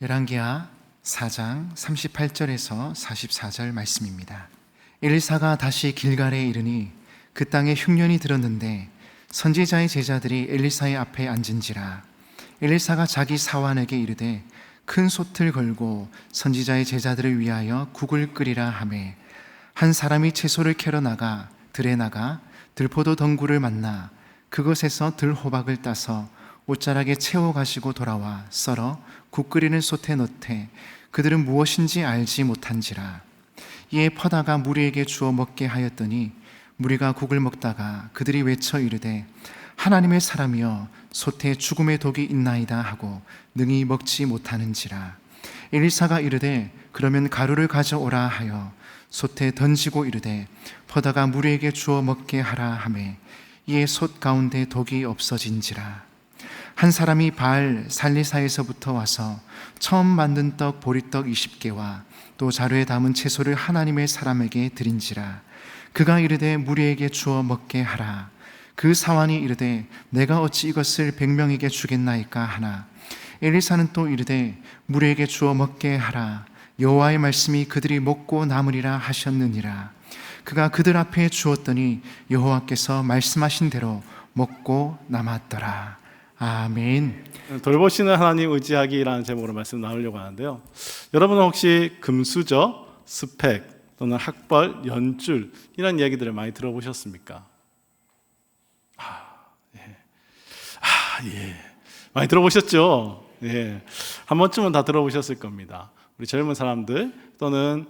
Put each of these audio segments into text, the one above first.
열왕기하 4장 38절에서 44절 말씀입니다. 엘리사가 다시 길갈에 이르니 그 땅에 흉년이 들었는데 선지자의 제자들이 엘리사의 앞에 앉은지라. 엘리사가 자기 사환에게 이르되 큰 솥을 걸고 선지자의 제자들을 위하여 국을 끓이라 하매, 한 사람이 채소를 캐러 나가 들에 나가 들포도 덩굴을 만나 그것에서 들호박을 따서 옷자락에 채워 가지고 돌아와 썰어 국 끓이는 솥에 넣되 그들은 무엇인지 알지 못한지라. 이에 퍼다가 무리에게 주어 먹게 하였더니 무리가 국을 먹다가 그들이 외쳐 이르되 하나님의 사람이여 솥에 죽음의 독이 있나이다 하고 능히 먹지 못하는지라. 엘리사가 이르되 그러면 가루를 가져오라 하여 솥에 던지고 이르되 퍼다가 무리에게 주어 먹게 하라 하매, 이에 솥 가운데 독이 없어진지라. 한 사람이 바알 살리사에서부터 와서 처음 만든 떡 보리떡 20개와 또 자루에 담은 채소를 하나님의 사람에게 드린지라. 그가 이르되 무리에게 주어 먹게 하라. 그 사환이 이르되 내가 어찌 이것을 100명에게 주겠나이까 하나. 엘리사는 또 이르되 무리에게 주어 먹게 하라. 여호와의 말씀이 그들이 먹고 남으리라 하셨느니라. 그가 그들 앞에 주었더니 여호와께서 말씀하신 대로 먹고 남았더라. 아멘. 돌보시는 하나님 의지하기라는 제목으로 말씀 나누려고 하는데요. 여러분은 혹시 금수저, 스펙 또는 학벌, 연줄 이런 이야기들을 많이 들어보셨습니까? 예. 많이 들어보셨죠? 예. 한 번쯤은 다 들어보셨을 겁니다. 우리 젊은 사람들 또는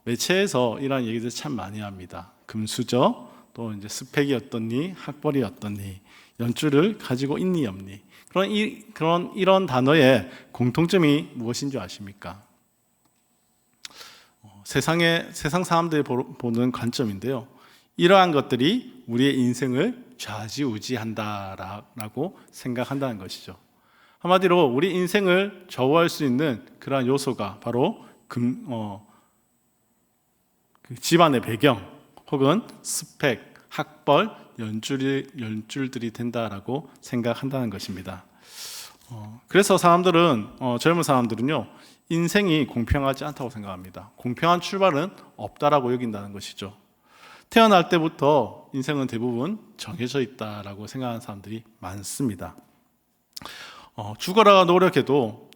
매체에서 이런 얘기들 참 많이 합니다. 금수저, 또 이제 스펙이 어떻니, 학벌이 어떻니, 연줄을 가지고 있니 없니. 이런 단어의 공통점이 무엇인 줄 아십니까? 세상 사람들이 보는 관점인데요. 이러한 것들이 우리의 인생을 좌지우지한다라고 생각한다는 것이죠. 한마디로 우리 인생을 좌우할 수 있는 그러한 요소가 바로 그 집안의 배경 혹은 스펙, 학벌, 연줄들이 된다라고 생각한다는 것입니다. 그래서 젊은 사람들은요, 인생이 공평하지 않다고 생각합니다. 공평한 출발은 없다라고 여긴다는 것이죠. 태어날 때부터 인생은 대부분 정해져 있다라고 생각하는 사람들이 많습니다. 죽어라 노력해도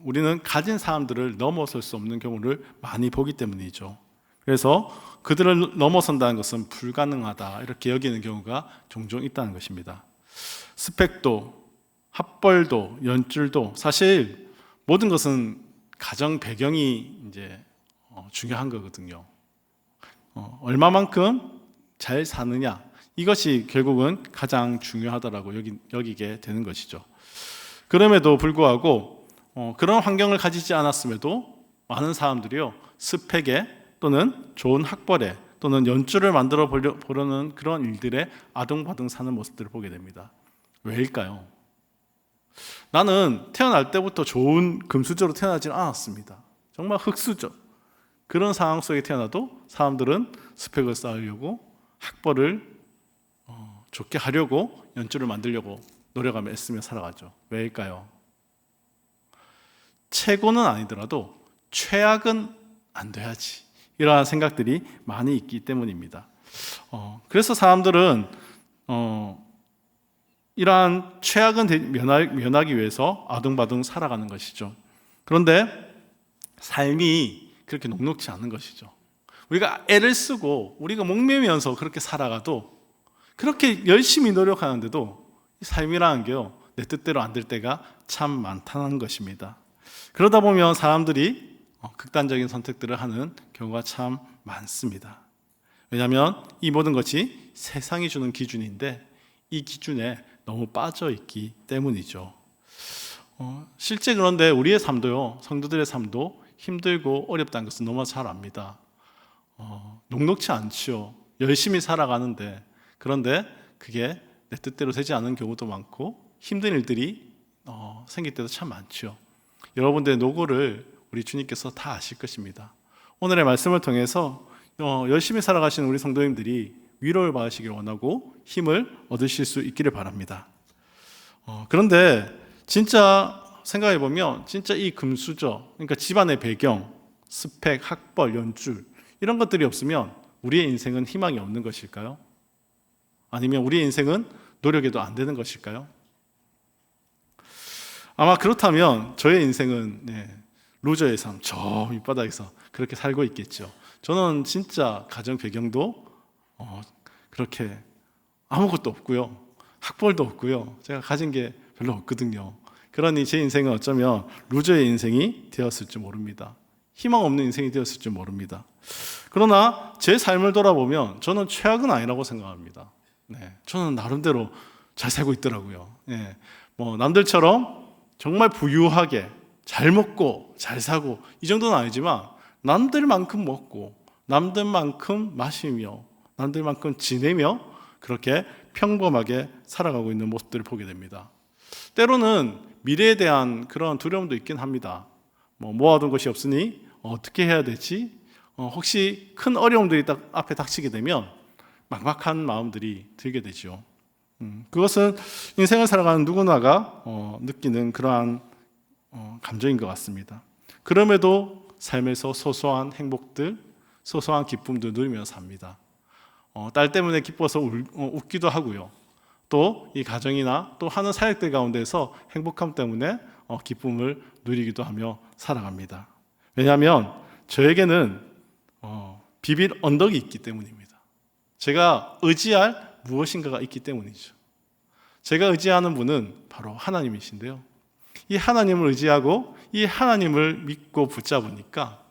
우리는 가진 사람들을 넘어설 수 없는 경우를 많이 보기 때문이죠. 그래서 그들을 넘어선다는 것은 불가능하다 이렇게 여기는 경우가 종종 있다는 것입니다. 스펙도, 학벌도, 연줄도 사실 모든 것은 가정 배경이 이제 중요한 거거든요. 얼마만큼 잘 사느냐 이것이 결국은 가장 중요하다라고 여기게 되는 것이죠. 그럼에도 불구하고 그런 환경을 가지지 않았음에도 많은 사람들이요 스펙에 또는 좋은 학벌에 또는 연줄을 만들어 보려는 그런 일들에 아둥바둥 사는 모습들을 보게 됩니다. 왜일까요? 나는 태어날 때부터 좋은 금수저로 태어나지는 않았습니다. 정말 흙수저. 그런 상황 속에 태어나도 사람들은 스펙을 쌓으려고 학벌을 좋게 하려고 연줄을 만들려고 노력하며 애쓰며 살아가죠. 왜일까요? 최고는 아니더라도 최악은 안 돼야지. 이러한 생각들이 많이 있기 때문입니다. 그래서 사람들은 이러한 최악은 면하기 위해서 아둥바둥 살아가는 것이죠. 그런데 삶이 그렇게 녹록지 않은 것이죠. 우리가 애를 쓰고 우리가 목매면서 그렇게 살아가도 그렇게 열심히 노력하는데도 이 삶이라는 게요 내 뜻대로 안 될 때가 참 많다는 것입니다. 그러다 보면 사람들이 극단적인 선택들을 하는 경우가 참 많습니다. 왜냐하면 이 모든 것이 세상이 주는 기준인데 이 기준에 너무 빠져 있기 때문이죠. 실제 그런데 우리의 삶도요, 성도들의 삶도 힘들고 어렵다는 것은 너무 잘 압니다. 녹록지 않지요. 열심히 살아가는데 그런데 그게 내 뜻대로 되지 않은 경우도 많고 힘든 일들이 생길 때도 참 많죠. 여러분들의 노고를 우리 주님께서 다 아실 것입니다. 오늘의 말씀을 통해서 열심히 살아가시는 우리 성도님들이 위로를 받으시길 원하고 힘을 얻으실 수 있기를 바랍니다. 그런데 진짜 생각해 보면 진짜 이 금수저, 그러니까 집안의 배경, 스펙, 학벌, 연줄 이런 것들이 없으면 우리의 인생은 희망이 없는 것일까요? 아니면 우리의 인생은 노력해도 안 되는 것일까요? 아마 그렇다면 저의 인생은 루저의 삶, 저 밑바닥에서 그렇게 살고 있겠죠. 저는 진짜 가정 배경도 그렇게 아무것도 없고요. 학벌도 없고요. 제가 가진 게 별로 없거든요. 그러니 제 인생은 어쩌면 루저의 인생이 되었을지 모릅니다. 희망 없는 인생이 되었을지 모릅니다. 그러나 제 삶을 돌아보면 저는 최악은 아니라고 생각합니다. 저는 나름대로 잘 살고 있더라고요. 남들처럼 정말 부유하게 잘 먹고 잘 사고 이 정도는 아니지만 남들만큼 먹고 남들만큼 마시며 남들만큼 지내며 그렇게 평범하게 살아가고 있는 모습들을 보게 됩니다. 때로는 미래에 대한 그런 두려움도 있긴 합니다. 모아둔 것이 없으니 어떻게 해야 되지? 혹시 큰 어려움들이 앞에 닥치게 되면 막막한 마음들이 들게 되죠. 그것은 인생을 살아가는 누구나가 느끼는 그러한 감정인 것 같습니다. 그럼에도 삶에서 소소한 행복들, 소소한 기쁨들 누리며 삽니다. 딸 때문에 기뻐서 웃기도 하고요. 또 이 가정이나 또 하는 사역들 가운데서 행복함 때문에 기쁨을 누리기도 하며 살아갑니다. 왜냐하면 저에게는 비빌 언덕이 있기 때문입니다. 제가 의지할 무엇인가가 있기 때문이죠. 제가 의지하는 분은 바로 하나님이신데요. 이 하나님을 의지하고 이 하나님을 믿고 붙잡으니까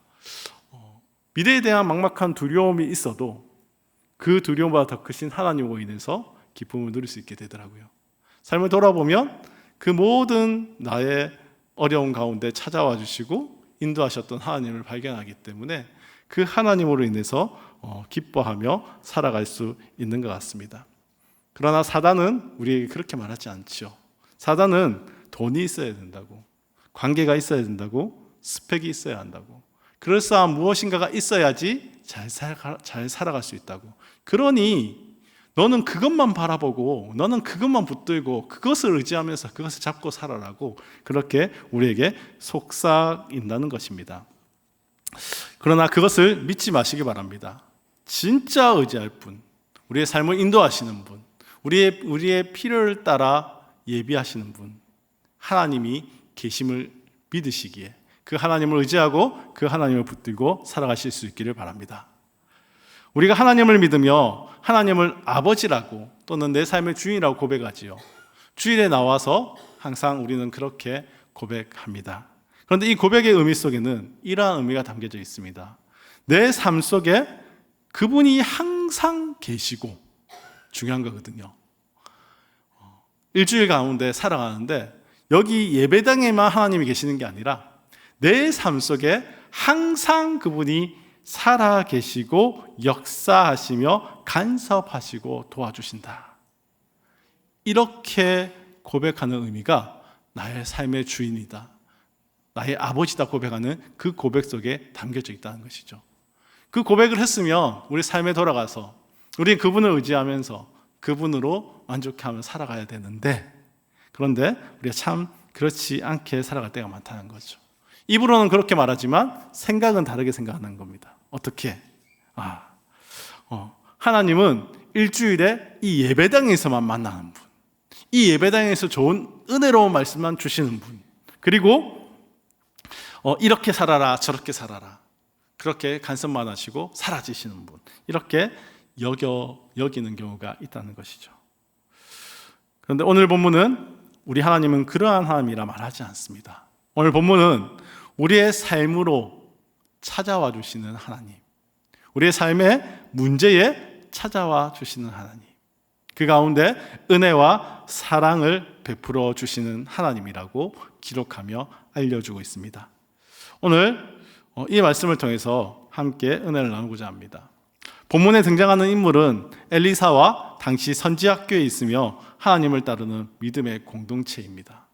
미래에 대한 막막한 두려움이 있어도 그 두려움보다 더 크신 하나님으로 인해서 기쁨을 누릴 수 있게 되더라고요. 삶을 돌아보면 그 모든 나의 어려운 가운데 찾아와 주시고 인도하셨던 하나님을 발견하기 때문에 그 하나님으로 인해서 기뻐하며 살아갈 수 있는 것 같습니다. 그러나 사단은 우리에게 그렇게 말하지 않죠. 사단은 돈이 있어야 된다고, 관계가 있어야 된다고, 스펙이 있어야 한다고, 그럴싸한 무엇인가가 있어야지 잘 살아갈 수 있다고. 그러니 너는 그것만 바라보고 너는 그것만 붙들고 그것을 의지하면서 그것을 잡고 살아라고 그렇게 우리에게 속삭인다는 것입니다. 그러나 그것을 믿지 마시기 바랍니다. 진짜 의지할 분, 우리의 삶을 인도하시는 분, 우리의 필요를 따라 예비하시는 분, 하나님이 계심을 믿으시기에 그 하나님을 의지하고 그 하나님을 붙들고 살아가실 수 있기를 바랍니다. 우리가 하나님을 믿으며 하나님을 아버지라고 또는 내 삶의 주인이라고 고백하지요. 주일에 나와서 항상 우리는 그렇게 고백합니다. 그런데 이 고백의 의미 속에는 이러한 의미가 담겨져 있습니다. 내 삶 속에 그분이 항상 계시고 중요한 거거든요. 일주일 가운데 살아가는데 여기 예배당에만 하나님이 계시는 게 아니라 내 삶 속에 항상 그분이 살아 계시고 역사하시며 간섭하시고 도와주신다. 이렇게 고백하는 의미가 나의 삶의 주인이다, 나의 아버지다 고백하는 그 고백 속에 담겨져 있다는 것이죠. 그 고백을 했으면 우리 삶에 돌아가서 우리 그분을 의지하면서 그분으로 만족하며 살아가야 되는데, 그런데 우리가 참 그렇지 않게 살아갈 때가 많다는 거죠. 입으로는 그렇게 말하지만 생각은 다르게 생각하는 겁니다. 어떻게? 하나님은 일주일에 이 예배당에서만 만나는 분, 이 예배당에서 좋은 은혜로운 말씀만 주시는 분, 그리고 이렇게 살아라 저렇게 살아라 그렇게 간섭만 하시고 사라지시는 분, 이렇게 여기는 경우가 있다는 것이죠. 그런데 오늘 본문은 우리 하나님은 그러한 하나님이라 말하지 않습니다. 오늘 본문은 우리의 삶으로 찾아와 주시는 하나님, 우리의 삶의 문제에 찾아와 주시는 하나님, 그 가운데 은혜와 사랑을 베풀어 주시는 하나님이라고 기록하며 알려주고 있습니다. 오늘 이 말씀을 통해서 함께 은혜를 나누고자 합니다. 본문에 등장하는 인물은 엘리사와 당시 선지학교에 있으며 하나님을 따르는 믿음의 공동체입니다.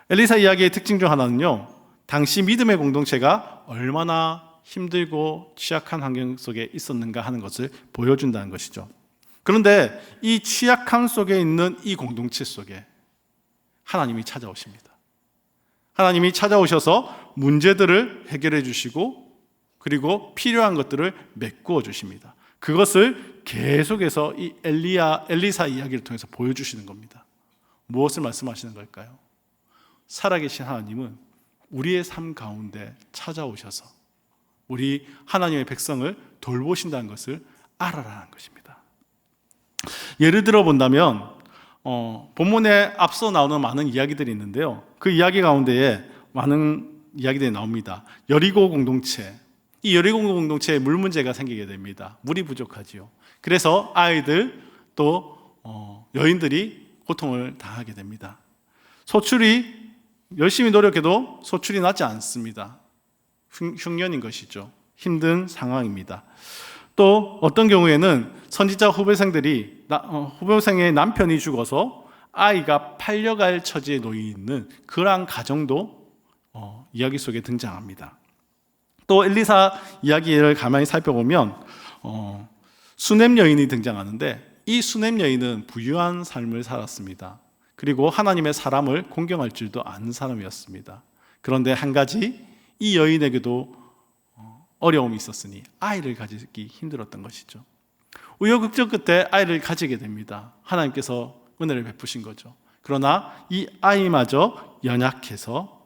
엘리사 이야기의 특징 중 하나는요, 당시 믿음의 공동체가 얼마나 힘들고 취약한 환경 속에 있었는가 하는 것을 보여준다는 것이죠. 그런데 이 취약함 속에 있는 이 공동체 속에 하나님이 찾아오십니다. 하나님이 찾아오셔서 문제들을 해결해 주시고 그리고 필요한 것들을 메꾸어 주십니다. 그것을 계속해서 이 엘리사 이야기를 통해서 보여주시는 겁니다. 무엇을 말씀하시는 걸까요? 살아계신 하나님은 우리의 삶 가운데 찾아오셔서 우리 하나님의 백성을 돌보신다는 것을 알아라는 것입니다. 예를 들어 본다면 본문에 앞서 나오는 많은 이야기들이 있는데요. 그 이야기 가운데에 많은 이야기들이 나옵니다. 여리고 공동체, 이 여리고 공동체에 물 문제가 생기게 됩니다. 물이 부족하지요. 그래서 아이들 또 여인들이 고통을 당하게 됩니다. 소출이 열심히 노력해도 소출이 나지 않습니다. 흉년인 것이죠. 힘든 상황입니다. 또 어떤 경우에는 선지자 후배생의 남편이 죽어서 아이가 팔려갈 처지에 놓여 있는 그러한 가정도 이야기 속에 등장합니다. 또 엘리사 이야기를 가만히 살펴보면 수넴 여인이 등장하는데 이 수넴 여인은 부유한 삶을 살았습니다. 그리고 하나님의 사람을 공경할 줄도 아는 사람이었습니다. 그런데 한 가지 이 여인에게도 어려움이 있었으니 아이를 가지기 힘들었던 것이죠. 우여곡절 끝에 아이를 가지게 됩니다. 하나님께서 은혜를 베푸신 거죠. 그러나 이 아이마저 연약해서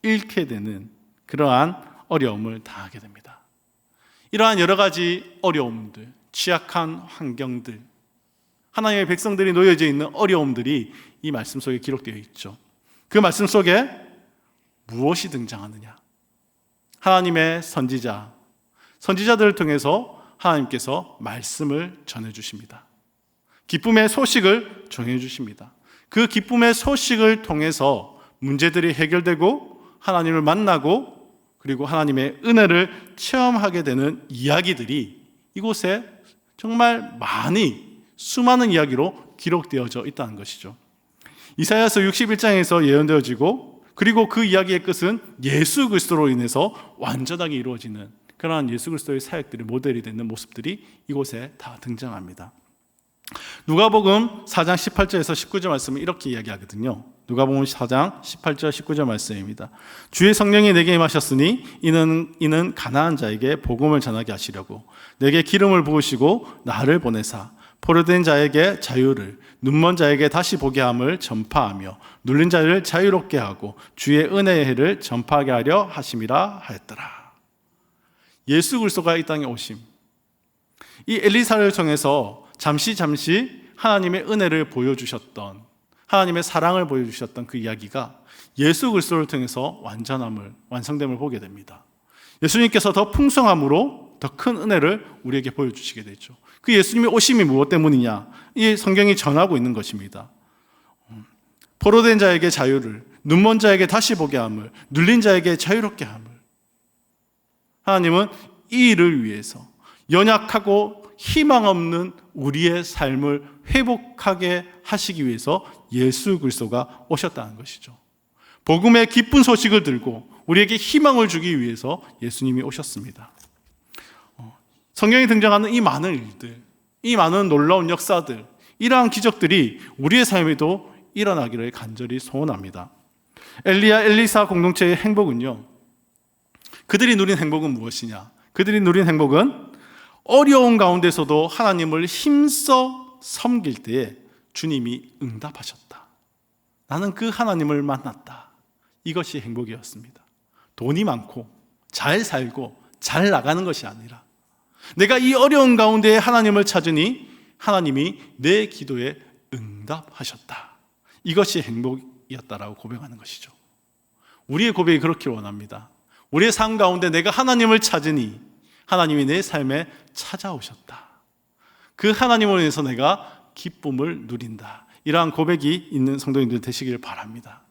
잃게 되는 그러한 어려움을 당하게 됩니다. 이러한 여러 가지 어려움들, 취약한 환경들, 하나님의 백성들이 놓여져 있는 어려움들이 이 말씀 속에 기록되어 있죠. 그 말씀 속에 무엇이 등장하느냐? 하나님의 선지자들을 통해서 하나님께서 말씀을 전해주십니다. 기쁨의 소식을 전해주십니다. 그 기쁨의 소식을 통해서 문제들이 해결되고 하나님을 만나고 그리고 하나님의 은혜를 체험하게 되는 이야기들이 이곳에 정말 수많은 이야기로 기록되어져 있다는 것이죠. 이사야서 61장에서 예언되어지고 그리고 그 이야기의 끝은 예수 그리스도로 인해서 완전하게 이루어지는 그러한 예수 그리스도의 사역들이 모델이 되는 모습들이 이곳에 다 등장합니다. 누가복음 4장 18절에서 19절 말씀은 이렇게 이야기하거든요. 누가복음 4장 18절 19절 말씀입니다. 주의 성령이 내게 임하셨으니 이는 가난한 자에게 복음을 전하게 하시려고 내게 기름을 부으시고 나를 보내사 포로된 자에게 자유를 눈먼 자에게 다시 보게 함을 전파하며 눌린 자를 자유롭게 하고 주의 은혜의 해를 전파하게 하려 하심이라 하였더라. 예수 그리스도가 이 땅에 오심, 이 엘리사를 통해서 잠시 하나님의 은혜를 보여주셨던, 하나님의 사랑을 보여주셨던 그 이야기가 예수 그리스도를 통해서 완성됨을 보게 됩니다. 예수님께서 더 풍성함으로 더 큰 은혜를 우리에게 보여주시게 되죠. 그 예수님의 오심이 무엇 때문이냐? 이 성경이 전하고 있는 것입니다. 포로된 자에게 자유를, 눈먼 자에게 다시 보게 함을, 눌린 자에게 자유롭게 함을. 하나님은 이 일을 위해서 연약하고 희망 없는 우리의 삶을 회복하게 하시기 위해서 예수 그리스도가 오셨다는 것이죠. 복음의 기쁜 소식을 들고 우리에게 희망을 주기 위해서 예수님이 오셨습니다. 성경에 등장하는 이 많은 일들, 이 많은 놀라운 역사들, 이러한 기적들이 우리의 삶에도 일어나기를 간절히 소원합니다. 엘리사 공동체의 행복은요, 그들이 누린 행복은 무엇이냐? 그들이 누린 행복은 어려운 가운데서도 하나님을 힘써 섬길 때에 주님이 응답하셨다. 나는 그 하나님을 만났다. 이것이 행복이었습니다. 돈이 많고 잘 살고 잘 나가는 것이 아니라 내가 이 어려운 가운데 하나님을 찾으니 하나님이 내 기도에 응답하셨다. 이것이 행복이었다라고 고백하는 것이죠. 우리의 고백이 그렇기를 원합니다. 우리의 삶 가운데 내가 하나님을 찾으니 하나님이 내 삶에 찾아오셨다. 그 하나님을 위해서 내가 기쁨을 누린다. 이러한 고백이 있는 성도님들 되시길 바랍니다.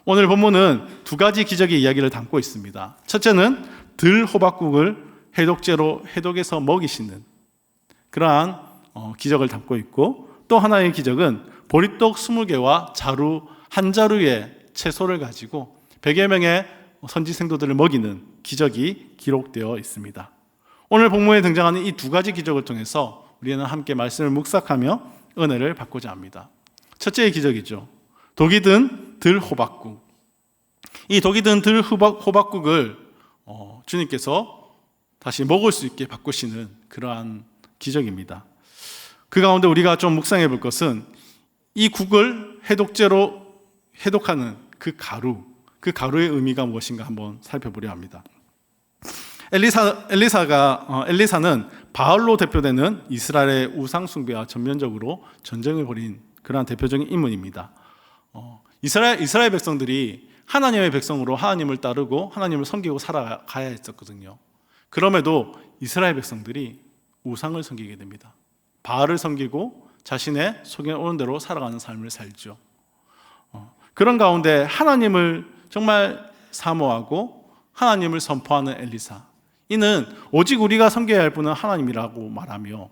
오늘 본문은 두 가지 기적의 이야기를 담고 있습니다. 첫째는 들호박국을 해독에서 먹이시는 그러한 기적을 담고 있고, 또 하나의 기적은 보리떡 20개와 자루 한 자루의 채소를 가지고 100여 명의 선지 생도들을 먹이는 기적이 기록되어 있습니다. 오늘 본문에 등장하는 이 두 가지 기적을 통해서 우리는 함께 말씀을 묵상하며 은혜를 받고자 합니다. 첫째의 기적이죠. 독이 든 들호박국. 이 독이 든 들 호박국을 주님께서 다시 먹을 수 있게 바꾸시는 그러한 기적입니다. 그 가운데 우리가 좀 묵상해 볼 것은 이 국을 해독제로 해독하는 그 가루의 의미가 무엇인가 한번 살펴보려 합니다. 엘리사는 바알로 대표되는 이스라엘의 우상 숭배와 전면적으로 전쟁을 벌인 그러한 대표적인 인물입니다. 이스라엘 백성들이 하나님의 백성으로 하나님을 따르고 하나님을 섬기고 살아가야 했었거든요. 그럼에도 이스라엘 백성들이 우상을 섬기게 됩니다. 바알을 섬기고 자신의 속에 오는 대로 살아가는 삶을 살죠. 그런 가운데 하나님을 정말 사모하고 하나님을 선포하는 엘리사, 이는 오직 우리가 섬겨야 할 분은 하나님이라고 말하며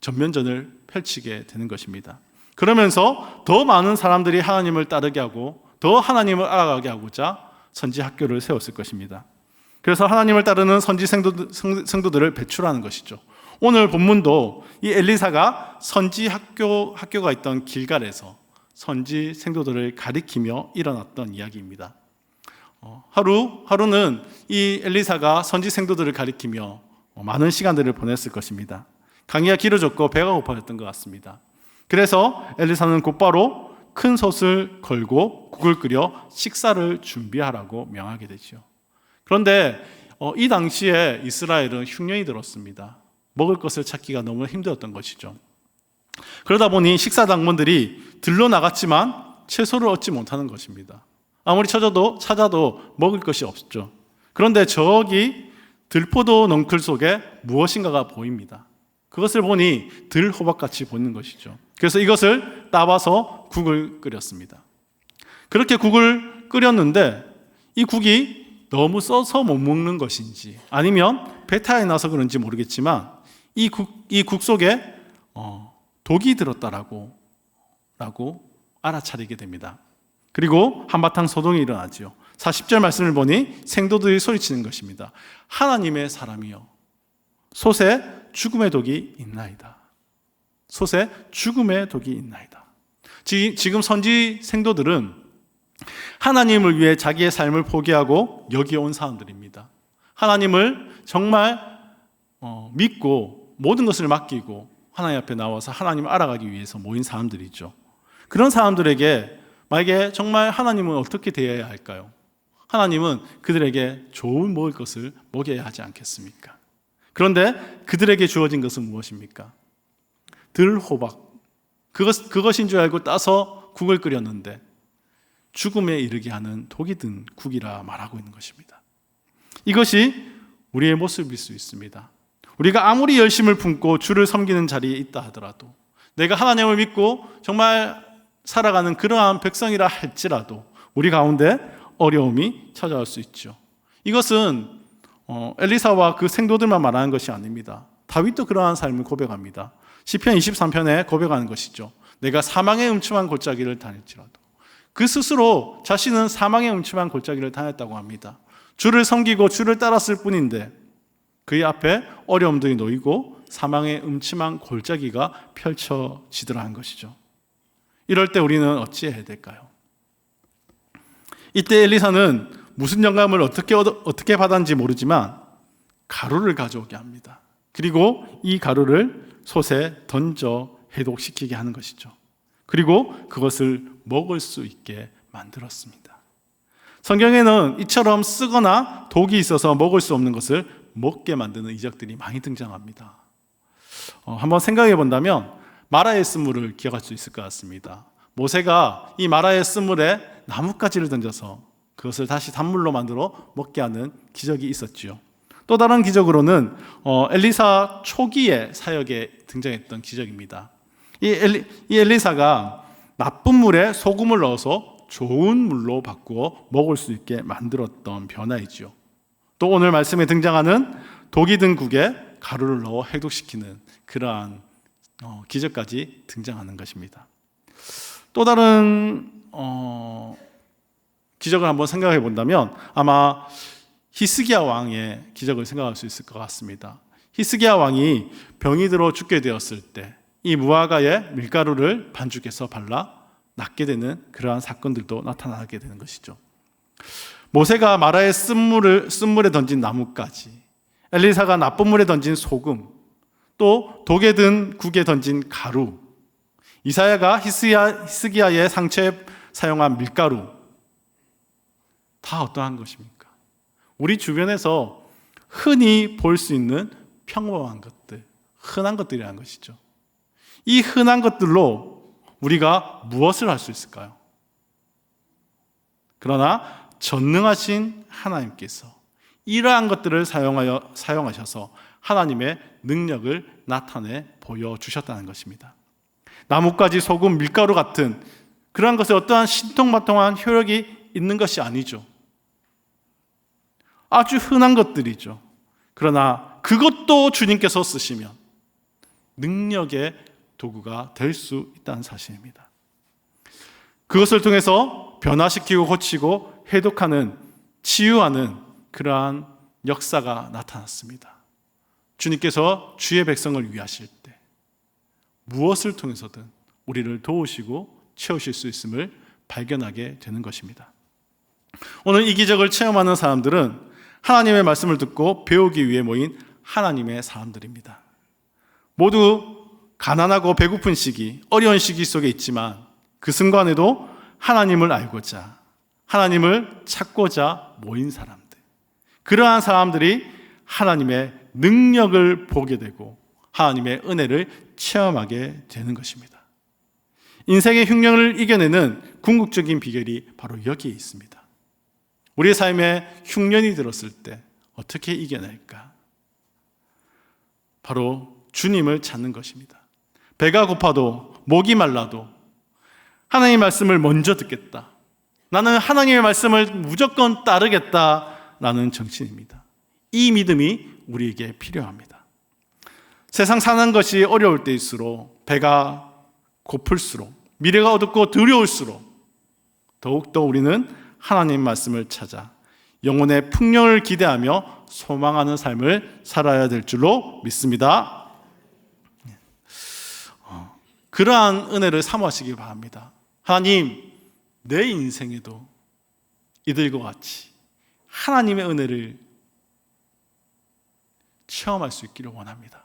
전면전을 펼치게 되는 것입니다. 그러면서 더 많은 사람들이 하나님을 따르게 하고 더 하나님을 알아가게 하고자 선지 학교를 세웠을 것입니다. 그래서 하나님을 따르는 선지 성도들을 배출하는 것이죠. 오늘 본문도 이 엘리사가 선지 학교가 있던 길갈에서 선지 생도들을 가리키며 일어났던 이야기입니다. 하루는 이 엘리사가 선지 생도들을 가리키며 많은 시간들을 보냈을 것입니다. 강의가 길어졌고 배가 고파졌던 것 같습니다. 그래서 엘리사는 곧바로 큰 솥을 걸고 국을 끓여 식사를 준비하라고 명하게 되죠. 그런데 이 당시에 이스라엘은 흉년이 들었습니다. 먹을 것을 찾기가 너무 힘들었던 것이죠. 그러다 보니 식사 당번들이 들러 나갔지만 채소를 얻지 못하는 것입니다. 아무리 찾아도 먹을 것이 없죠. 그런데 저기 들포도 넝쿨 속에 무엇인가가 보입니다. 그것을 보니 들호박같이 보이는 것이죠. 그래서 이것을 따봐서 국을 끓였습니다. 그렇게 국을 끓였는데 이 국이 너무 써서 못 먹는 것인지 아니면 배탈이 나서 그런지 모르겠지만 이 국 속에 독이 들었다라고 알아차리게 됩니다. 그리고 한바탕 소동이 일어나지요. 40절 말씀을 보니 생도들이 소리치는 것입니다. 하나님의 사람이여, 솥에 죽음의 독이 있나이다. 솥에 죽음의 독이 있나이다. 지금 선지 생도들은 하나님을 위해 자기의 삶을 포기하고 여기 온 사람들입니다. 하나님을 정말 믿고 모든 것을 맡기고 하나님 앞에 나와서 하나님을 알아가기 위해서 모인 사람들이죠. 그런 사람들에게 만약에 정말 하나님은 어떻게 대해야 할까요? 하나님은 그들에게 좋은 먹을 것을 먹여야 하지 않겠습니까? 그런데 그들에게 주어진 것은 무엇입니까? 들호박. 그것인 줄 알고 따서 국을 끓였는데 죽음에 이르게 하는 독이 든 국이라 말하고 있는 것입니다. 이것이 우리의 모습일 수 있습니다. 우리가 아무리 열심을 품고 주를 섬기는 자리에 있다 하더라도, 내가 하나님을 믿고 정말 살아가는 그러한 백성이라 할지라도 우리 가운데 어려움이 찾아올 수 있죠. 이것은 엘리사와 그 생도들만 말하는 것이 아닙니다. 다윗도 그러한 삶을 고백합니다. 시편 23편에 고백하는 것이죠. 내가 사망의 음침한 골짜기를 다닐지라도. 그 스스로 자신은 사망의 음침한 골짜기를 다녔다고 합니다. 주를 섬기고 주를 따랐을 뿐인데 그의 앞에 어려움들이 놓이고 사망의 음침한 골짜기가 펼쳐지더라 한 것이죠. 이럴 때 우리는 어찌해야 될까요? 이때 엘리사는 무슨 영감을 어떻게 받았는지 모르지만 가루를 가져오게 합니다. 그리고 이 가루를 솥에 던져 해독시키게 하는 것이죠. 그리고 그것을 먹을 수 있게 만들었습니다. 성경에는 이처럼 쓰거나 독이 있어서 먹을 수 없는 것을 먹게 만드는 이적들이 많이 등장합니다. 한번 생각해 본다면 마라의 쓴물을 기억할 수 있을 것 같습니다. 모세가 이 마라의 쓴물에 나뭇가지를 던져서 그것을 다시 단물로 만들어 먹게 하는 기적이 있었지요. 또 다른 기적으로는 엘리사 초기의 사역에 등장했던 기적입니다. 이 엘리사가 나쁜 물에 소금을 넣어서 좋은 물로 바꾸어 먹을 수 있게 만들었던 변화이지요. 또 오늘 말씀에 등장하는 독이 든 국에 가루를 넣어 해독시키는 그러한 기적까지 등장하는 것입니다. 또 다른 기적을 한번 생각해 본다면 아마 히스기야 왕의 기적을 생각할 수 있을 것 같습니다. 히스기야 왕이 병이 들어 죽게 되었을 때 이 무화과에 밀가루를 반죽해서 발라 낫게 되는 그러한 사건들도 나타나게 되는 것이죠. 모세가 마라의 쓴물에 던진 나뭇가지, 엘리사가 나쁜 물에 던진 소금, 또 독에 든 국에 던진 가루, 이사야가 히스기야의 상처에 사용한 밀가루, 다 어떠한 것입니까? 우리 주변에서 흔히 볼 수 있는 평범한 것들, 흔한 것들이라는 것이죠. 이 흔한 것들로 우리가 무엇을 할 수 있을까요? 그러나 전능하신 하나님께서 이러한 것들을 사용하셔서 하나님의 능력을 나타내 보여주셨다는 것입니다. 나뭇가지, 소금, 밀가루 같은 그러한 것에 어떠한 신통마통한 효력이 있는 것이 아니죠. 아주 흔한 것들이죠. 그러나 그것도 주님께서 쓰시면 능력의 도구가 될 수 있다는 사실입니다. 그것을 통해서 변화시키고 고치고 해독하는, 치유하는 그러한 역사가 나타났습니다. 주님께서 주의 백성을 위하실 때 무엇을 통해서든 우리를 도우시고 채우실 수 있음을 발견하게 되는 것입니다. 오늘 이 기적을 체험하는 사람들은 하나님의 말씀을 듣고 배우기 위해 모인 하나님의 사람들입니다. 모두 가난하고 배고픈 시기, 어려운 시기 속에 있지만 그 순간에도 하나님을 알고자, 하나님을 찾고자 모인 사람들, 그러한 사람들이 하나님의 능력을 보게 되고 하나님의 은혜를 체험하게 되는 것입니다. 인생의 흉년을 이겨내는 궁극적인 비결이 바로 여기에 있습니다. 우리의 삶에 흉년이 들었을 때 어떻게 이겨낼까? 바로 주님을 찾는 것입니다. 배가 고파도 목이 말라도 하나님의 말씀을 먼저 듣겠다. 나는 하나님의 말씀을 무조건 따르겠다라는 정신입니다. 이 믿음이 우리에게 필요합니다. 세상 사는 것이 어려울 때일수록, 배가 고플수록, 미래가 어둡고 두려울수록 더욱더 우리는 하나님 말씀을 찾아 영혼의 풍년을 기대하며 소망하는 삶을 살아야 될 줄로 믿습니다. 그러한 은혜를 사모하시기 바랍니다. 하나님, 내 인생에도 이들과 같이 하나님의 은혜를 체험할 수 있기를 원합니다.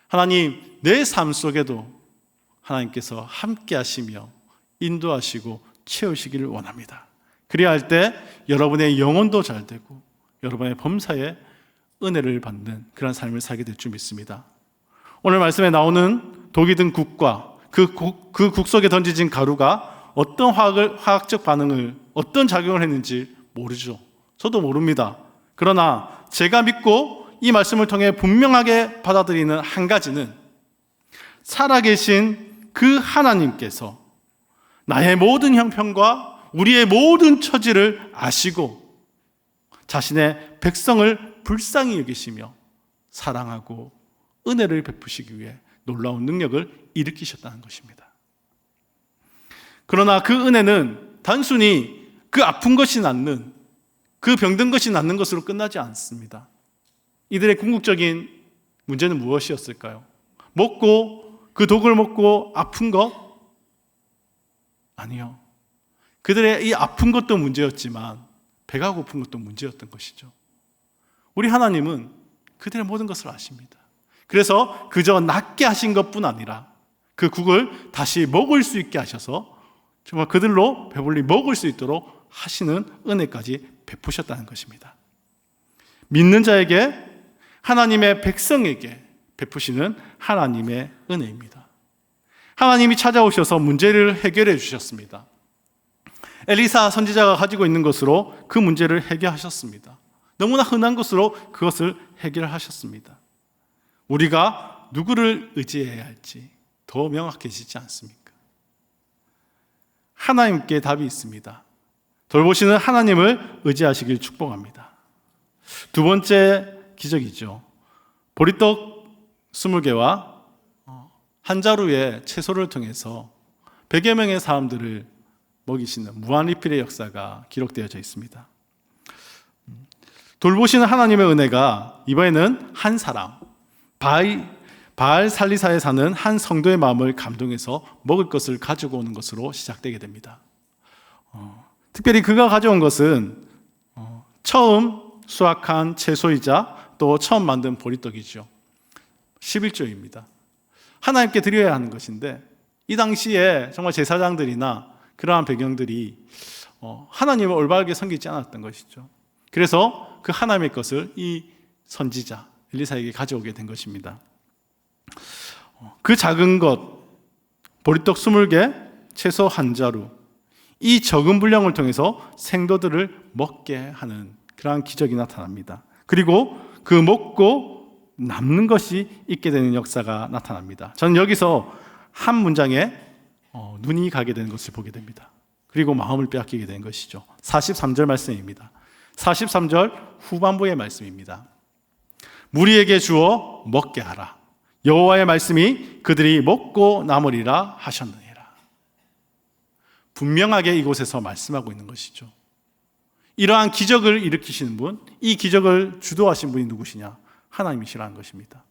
하나님, 내 삶 속에도 하나님께서 함께 하시며 인도하시고 채우시기를 원합니다. 그래야 할 때 여러분의 영혼도 잘 되고 여러분의 범사에 은혜를 받는 그런 삶을 살게 될 줄 믿습니다. 오늘 말씀에 나오는 독이 든 국과 그 국 속에 던져진 가루가 어떤 화학적 반응을, 어떤 작용을 했는지 모르죠. 저도 모릅니다. 그러나 제가 믿고 이 말씀을 통해 분명하게 받아들이는 한 가지는 살아계신 그 하나님께서 나의 모든 형편과 우리의 모든 처지를 아시고 자신의 백성을 불쌍히 여기시며 사랑하고 은혜를 베푸시기 위해 놀라운 능력을 일으키셨다는 것입니다. 그러나 그 은혜는 단순히 그 아픈 것이 낫는, 그 병든 것이 낫는 것으로 끝나지 않습니다. 이들의 궁극적인 문제는 무엇이었을까요? 그 독을 먹고 아픈 것? 아니요. 그들의 이 아픈 것도 문제였지만 배가 고픈 것도 문제였던 것이죠. 우리 하나님은 그들의 모든 것을 아십니다. 그래서 그저 낫게 하신 것뿐 아니라 그 국을 다시 먹을 수 있게 하셔서 정말 그들로 배불리 먹을 수 있도록 하시는 은혜까지 베푸셨다는 것입니다. 믿는 자에게, 하나님의 백성에게 베푸시는 하나님의 은혜입니다. 하나님이 찾아오셔서 문제를 해결해 주셨습니다. 엘리사 선지자가 가지고 있는 것으로 그 문제를 해결하셨습니다. 너무나 흔한 것으로 그것을 해결하셨습니다. 우리가 누구를 의지해야 할지 더 명확해지지 않습니까? 하나님께 답이 있습니다. 돌보시는 하나님을 의지하시길 축복합니다. 두 번째 기적이죠. 보리떡 20개와 한 자루의 채소를 통해서 100여 명의 사람들을 먹이시는 무한리필의 역사가 기록되어져 있습니다. 돌보시는 하나님의 은혜가 이번에는 한 사람, 바알 살리사에 사는 한 성도의 마음을 감동해서 먹을 것을 가지고 오는 것으로 시작되게 됩니다. 특별히 그가 가져온 것은 처음 수확한 채소이자 또 처음 만든 보리떡이죠. 11조입니다. 하나님께 드려야 하는 것인데 이 당시에 정말 제사장들이나 그러한 배경들이 하나님을 올바르게 섬기지 않았던 것이죠. 그래서 그 하나님의 것을 이 선지자 엘리사에게 가져오게 된 것입니다. 그 작은 것, 보리떡 20개, 채소 한 자루, 이 적은 분량을 통해서 생도들을 먹게 하는 그러한 기적이 나타납니다. 그리고 그 먹고 남는 것이 있게 되는 역사가 나타납니다. 저는 여기서 한 문장에 눈이 가게 되는 것을 보게 됩니다. 그리고 마음을 빼앗기게 되는 것이죠. 43절 말씀입니다. 43절 후반부의 말씀입니다. 무리에게 주어 먹게 하라. 여호와의 말씀이 그들이 먹고 남으리라 하셨느니라. 분명하게 이곳에서 말씀하고 있는 것이죠. 이러한 기적을 일으키시는 분, 이 기적을 주도하신 분이 누구시냐? 하나님이시라는 것입니다.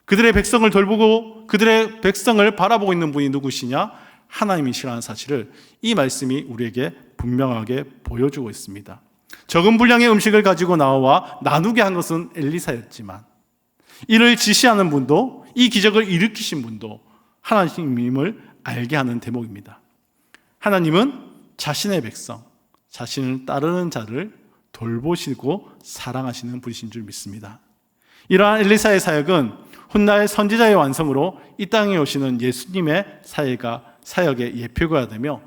그들의 백성을 돌보고 그들의 백성을 바라보고 있는 분이 누구시냐? 하나님이시라는 사실을 이 말씀이 우리에게 분명하게 보여주고 있습니다. 적은 분량의 음식을 가지고 나와 나누게 한 것은 엘리사였지만 이를 지시하는 분도 이 기적을 일으키신 분도 하나님임을 알게 하는 대목입니다. 하나님은 자신의 백성, 자신을 따르는 자를 돌보시고 사랑하시는 분이신 줄 믿습니다. 이러한 엘리사의 사역은 훗날 선지자의 완성으로 이 땅에 오시는 예수님의 사역의 예표가 되며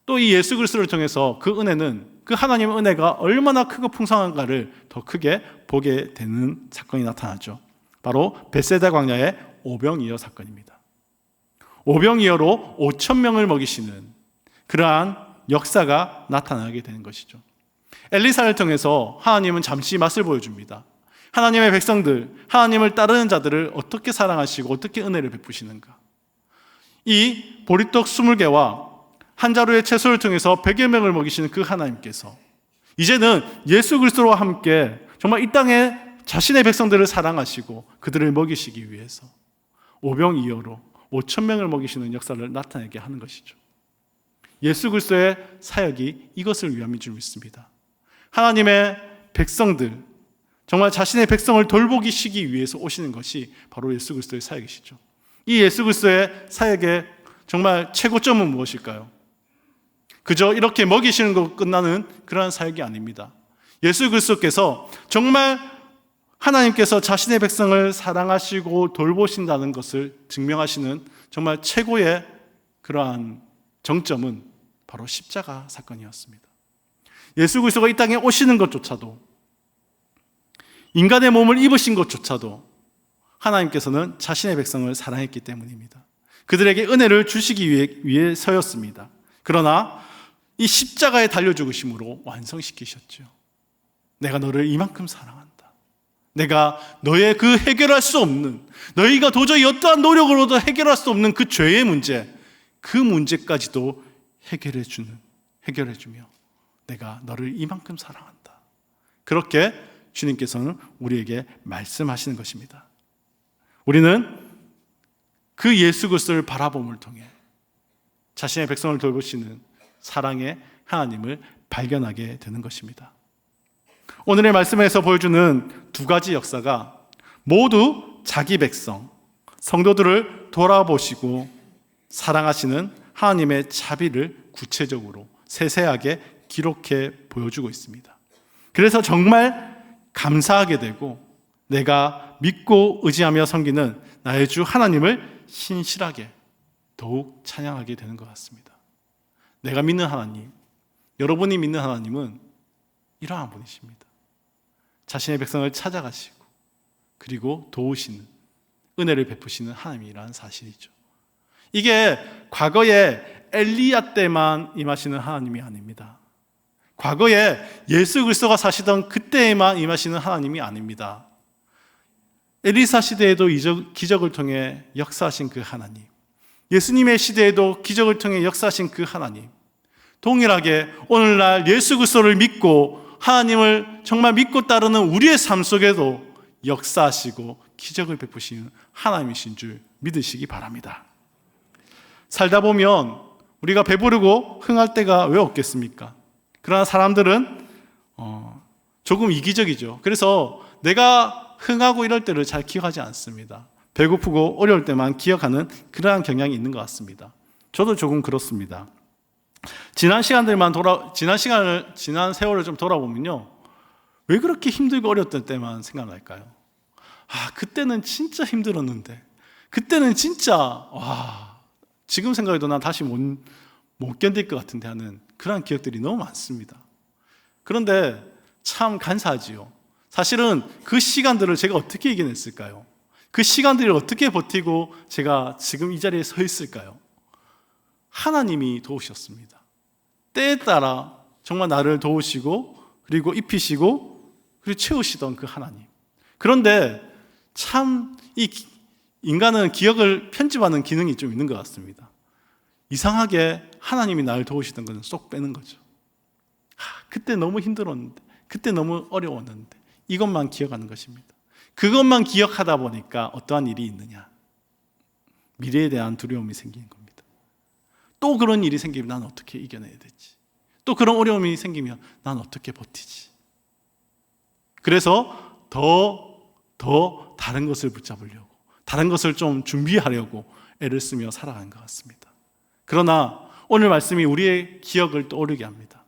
또 이 예수 그리스도를 통해서 그 은혜는 그 하나님의 은혜가 얼마나 크고 풍성한가를 더 크게 보게 되는 사건이 나타나죠. 바로 벳세다 광야의 오병이어 사건입니다. 오병이어로 5,000명을 먹이시는 그러한 역사가 나타나게 되는 것이죠. 엘리사를 통해서 하나님은 잠시 맛을 보여줍니다. 하나님의 백성들, 하나님을 따르는 자들을 어떻게 사랑하시고 어떻게 은혜를 베푸시는가. 이 보리떡 20개와 한 자루의 채소를 통해서 100여 명을 먹이시는 그 하나님께서 이제는 예수 그리스도와 함께 정말 이 땅에 자신의 백성들을 사랑하시고 그들을 먹이시기 위해서 오병이어로 5,000명을 먹이시는 역사를 나타내게 하는 것이죠. 예수 그리스도의 사역이 이것을 위함인 줄 믿습니다. 하나님의 백성들, 정말 자신의 백성을 돌보시기 위해서 오시는 것이 바로 예수 그리스도의 사역이시죠. 이 예수 그리스도의 사역의 정말 최고점은 무엇일까요? 그저 이렇게 먹이시는 것 끝나는 그러한 사역이 아닙니다. 예수 그리스도께서 정말 하나님께서 자신의 백성을 사랑하시고 돌보신다는 것을 증명하시는 정말 최고의 그러한 정점은 바로 십자가 사건이었습니다. 예수 그리스도가 이 땅에 오시는 것조차도, 인간의 몸을 입으신 것조차도 하나님께서는 자신의 백성을 사랑했기 때문입니다. 그들에게 은혜를 주시기 위해서였습니다. 그러나 이 십자가에 달려 죽으심으로 완성시키셨죠. 내가 너를 이만큼 사랑한다. 내가 너의 그 해결할 수 없는, 너희가 도저히 어떠한 노력으로도 해결할 수 없는 그 죄의 문제, 그 문제까지도 해결해주며 내가 너를 이만큼 사랑한다. 그렇게 주님께서는 우리에게 말씀하시는 것입니다. 우리는 그 예수 그리스도를 바라봄을 통해 자신의 백성을 돌보시는 사랑의 하나님을 발견하게 되는 것입니다. 오늘의 말씀에서 보여주는 두 가지 역사가 모두 자기 백성, 성도들을 돌아보시고 사랑하시는 하나님의 자비를 구체적으로 세세하게 기록해 보여주고 있습니다. 그래서 정말 감사하게 되고 내가 믿고 의지하며 섬기는 나의 주 하나님을 신실하게 더욱 찬양하게 되는 것 같습니다. 내가 믿는 하나님, 여러분이 믿는 하나님은 이러한 분이십니다. 자신의 백성을 찾아가시고 그리고 도우시는, 은혜를 베푸시는 하나님이라는 사실이죠. 이게 과거에 엘리야 때만 임하시는 하나님이 아닙니다. 과거에 예수 그리스도가 사시던 그때에만 임하시는 하나님이 아닙니다. 엘리사 시대에도 기적을 통해 역사하신 그 하나님, 예수님의 시대에도 기적을 통해 역사하신 그 하나님, 동일하게 오늘날 예수 그리스도를 믿고 하나님을 정말 믿고 따르는 우리의 삶 속에도 역사하시고 기적을 베푸시는 하나님이신 줄 믿으시기 바랍니다. 살다 보면 우리가 배부르고 흥할 때가 왜 없겠습니까? 그러나 사람들은 조금 이기적이죠. 그래서 내가 흥하고 이럴 때를 잘 기억하지 않습니다. 배고프고 어려울 때만 기억하는 그러한 경향이 있는 것 같습니다. 저도 조금 그렇습니다. 지난 세월을 좀 돌아보면요, 왜 그렇게 힘들고 어려웠던 때만 생각날까요? 그때는 진짜 힘들었는데, 그때는 진짜 지금 생각해도 난 다시 못 견딜 것 같은데 하는 그런 기억들이 너무 많습니다. 그런데 참 간사하지요. 사실은 그 시간들을 제가 어떻게 이겨냈을까요? 그 시간들을 어떻게 버티고 제가 지금 이 자리에 서 있을까요? 하나님이 도우셨습니다. 때에 따라 정말 나를 도우시고, 그리고 입히시고, 그리고 채우시던 그 하나님. 그런데 참 이 인간은 기억을 편집하는 기능이 좀 있는 것 같습니다. 이상하게 하나님이 나를 도우시던 것은 쏙 빼는 거죠. 그때 너무 힘들었는데, 그때 너무 어려웠는데, 이것만 기억하는 것입니다. 그것만 기억하다 보니까 어떠한 일이 있느냐? 미래에 대한 두려움이 생기는 겁니다. 또 그런 일이 생기면 난 어떻게 이겨내야 되지? 또 그런 어려움이 생기면 난 어떻게 버티지? 그래서 더 다른 것을 붙잡으려고, 다른 것을 좀 준비하려고 애를 쓰며 살아가는 것 같습니다. 그러나 오늘 말씀이 우리의 기억을 떠오르게 합니다.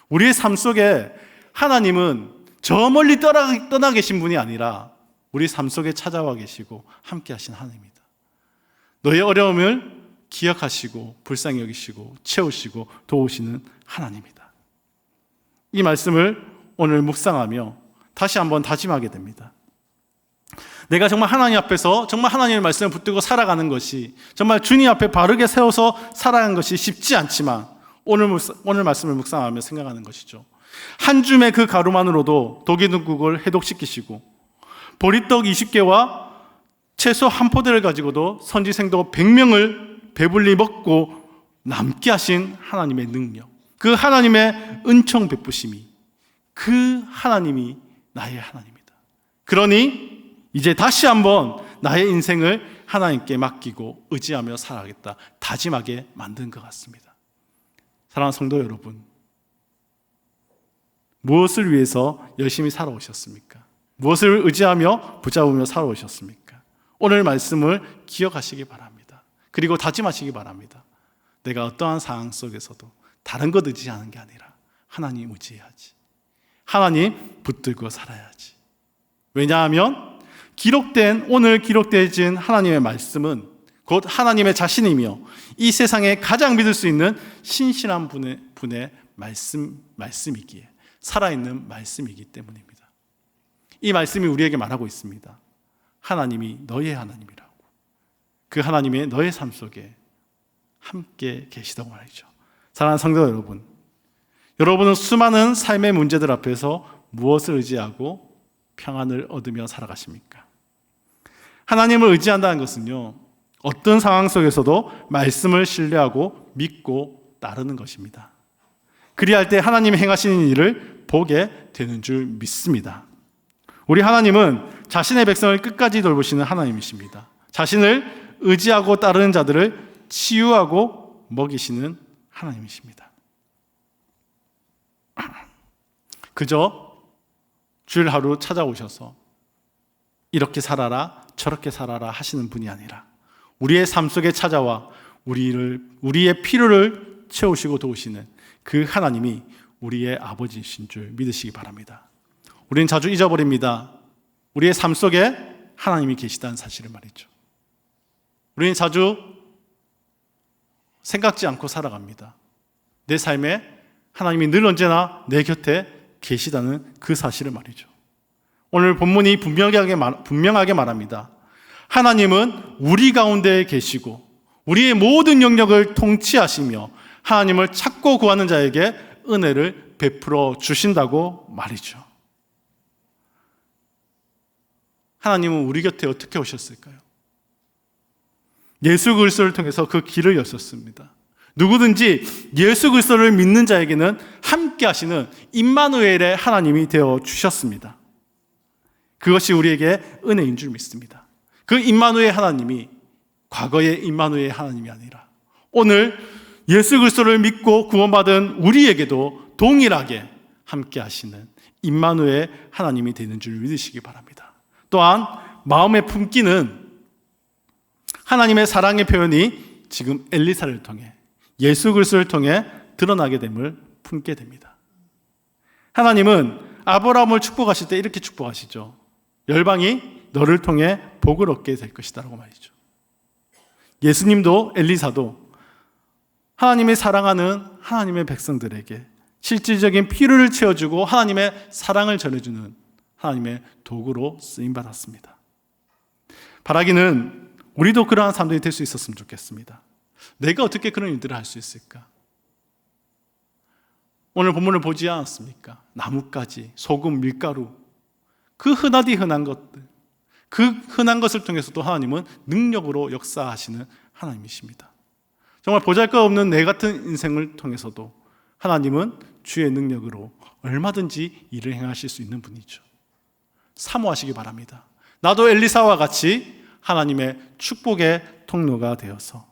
우리의 삶 속에 하나님은 저 멀리 떠나 계신 분이 아니라 우리 삶 속에 찾아와 계시고 함께 하신 하나님입니다. 너의 어려움을 기억하시고 불쌍히 여기시고 채우시고 도우시는 하나님이다. 이 말씀을 오늘 묵상하며 다시 한번 다짐하게 됩니다. 내가 정말 하나님 앞에서 정말 하나님의 말씀을 붙들고 살아가는 것이, 정말 주님 앞에 바르게 세워서 살아가는 것이 쉽지 않지만 오늘 말씀을 묵상하며 생각하는 것이죠. 한 줌의 그 가루만으로도 독이등국을 해독시키시고, 보리떡 20개와 채소 한 포대를 가지고도 선지생도 100명을 배불리 먹고 남게 하신 하나님의 능력, 그 하나님의 은총 베푸심이, 그 하나님이 나의 하나님이다. 그러니 이제 다시 한번 나의 인생을 하나님께 맡기고 의지하며 살아가겠다 다짐하게 만든 것 같습니다. 사랑하는 성도 여러분, 무엇을 위해서 열심히 살아오셨습니까? 무엇을 의지하며 붙잡으며 살아오셨습니까? 오늘 말씀을 기억하시기 바랍니다. 그리고 다짐하시기 바랍니다. 내가 어떠한 상황 속에서도 다른 것 의지하는 게 아니라 하나님 의지해야지. 하나님 붙들고 살아야지. 왜냐하면 오늘 기록되어진 하나님의 말씀은 곧 하나님의 자신이며 이 세상에 가장 믿을 수 있는 신실한 분의 말씀이기에, 살아있는 말씀이기 때문입니다. 이 말씀이 우리에게 말하고 있습니다. 하나님이 너의 하나님이라고. 그 하나님의 너의 삶 속에 함께 계시다고 말이죠. 사랑하는 성도 여러분, 여러분은 수많은 삶의 문제들 앞에서 무엇을 의지하고 평안을 얻으며 살아가십니까? 하나님을 의지한다는 것은요, 어떤 상황 속에서도 말씀을 신뢰하고 믿고 따르는 것입니다. 그리할 때 하나님이 행하시는 일을 보게 되는 줄 믿습니다. 우리 하나님은 자신의 백성을 끝까지 돌보시는 하나님이십니다. 자신을 의지하고 따르는 자들을 치유하고 먹이시는 하나님이십니다. 그저 주일 하루 찾아오셔서 이렇게 살아라 저렇게 살아라 하시는 분이 아니라 우리의 삶 속에 찾아와 우리의 필요를 채우시고 도우시는 그 하나님이 우리의 아버지이신 줄 믿으시기 바랍니다. 우리는 자주 잊어버립니다. 우리의 삶 속에 하나님이 계시다는 사실을 말이죠. 우리는 자주 생각지 않고 살아갑니다. 내 삶에 하나님이 늘 언제나 내 곁에 계시다는 그 사실을 말이죠. 오늘 본문이 분명하게 말합니다. 하나님은 우리 가운데 계시고 우리의 모든 영역을 통치하시며 하나님을 찾고 구하는 자에게 은혜를 베풀어 주신다고 말이죠. 하나님은 우리 곁에 어떻게 오셨을까요? 예수 그리스도를 통해서 그 길을 여셨습니다. 누구든지 예수 그리스도를 믿는 자에게는 함께 하시는 임마누엘의 하나님이 되어 주셨습니다. 그것이 우리에게 은혜인 줄 믿습니다. 그 임마누엘 하나님이 과거의 임마누엘 하나님이 아니라 오늘 예수 그리스도를 믿고 구원받은 우리에게도 동일하게 함께 하시는 임마누엘 하나님이 되는 줄 믿으시기 바랍니다. 또한 마음에 품기는 하나님의 사랑의 표현이 지금 엘리사를 통해 예수 그리스도를 통해 드러나게 됨을 품게 됩니다. 하나님은 아브라함을 축복하실 때 이렇게 축복하시죠. 열방이 너를 통해 복을 얻게 될 것이다 라고 말이죠. 예수님도 엘리사도 하나님이 사랑하는 하나님의 백성들에게 실질적인 필요를 채워주고 하나님의 사랑을 전해주는 하나님의 도구로 쓰임받았습니다. 바라기는 우리도 그러한 사람들이 될 수 있었으면 좋겠습니다. 내가 어떻게 그런 일들을 할 수 있을까? 오늘 본문을 보지 않았습니까? 나뭇가지, 소금, 밀가루, 그 흔하디 흔한 것들, 그 흔한 것을 통해서도 하나님은 능력으로 역사하시는 하나님이십니다. 정말 보잘것없는 내 같은 인생을 통해서도 하나님은 주의 능력으로 얼마든지 일을 행하실 수 있는 분이죠. 사모하시기 바랍니다. 나도 엘리사와 같이 하나님의 축복의 통로가 되어서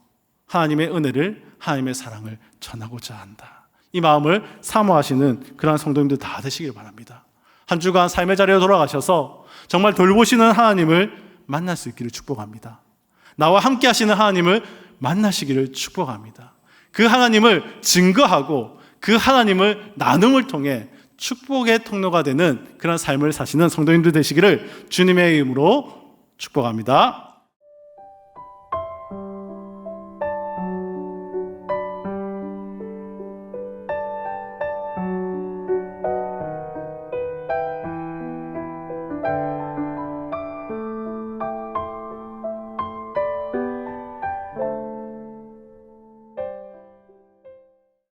하나님의 은혜를, 하나님의 사랑을 전하고자 한다. 이 마음을 사모하시는 그러한 성도님들 다 되시길 바랍니다. 한 주간 삶의 자리에 돌아가셔서 정말 돌보시는 하나님을 만날 수 있기를 축복합니다. 나와 함께 하시는 하나님을 만나시기를 축복합니다. 그 하나님을 증거하고 그 하나님을 나눔을 통해 축복의 통로가 되는 그런 삶을 사시는 성도님들 되시기를 주님의 이름으로 축복합니다.